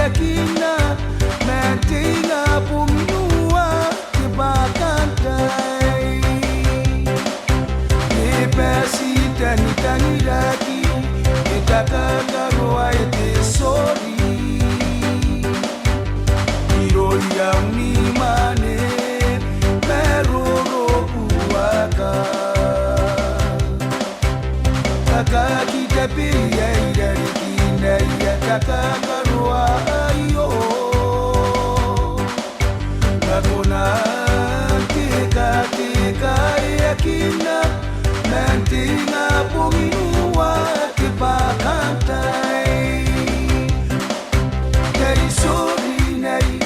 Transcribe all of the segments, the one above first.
yakina mentinga puminua kebakantai Ipesi tani lagi kita kakaroa tesori Iro yang ni mane meroro buaka Kaka kita pilih dari kina ya kakaroa ayo Kakona tika yakina Mentinga puminua kebakantai Dari sori nei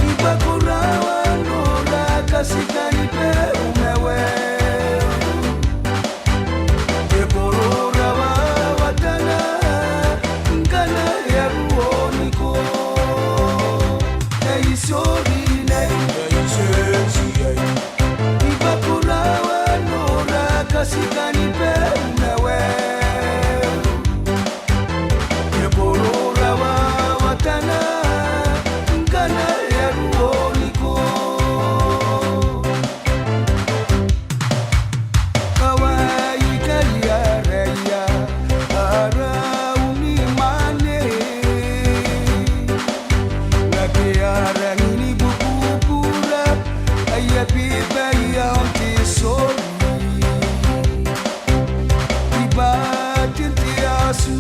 Iba kurawa nola kasikani pe umewe Deporora wa watana Ngana ya ruoniko Dari sori nei Kasikani pe umewe Yeporora wa watana Ngana ya ruoniko Kawai kalia reya Ara unimane Ngake arang ini buku-pura Ayat biba yang tisori Tiasu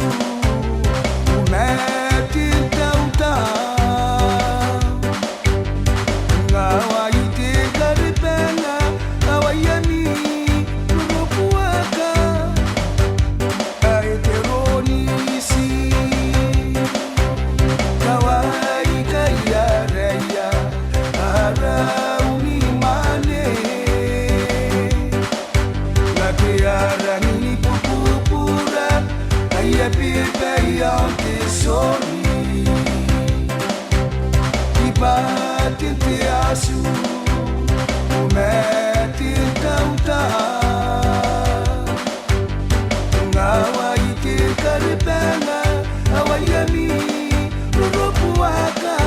umetin tauta ngawai te karipenga awayani rupuaka aeteroni si kawai kaya reya ara unimane laki arang ini Ia pipe yang tesori Ibatin tiasu Umetin tauta Ngawai te karipenga Awayami Rurupuaka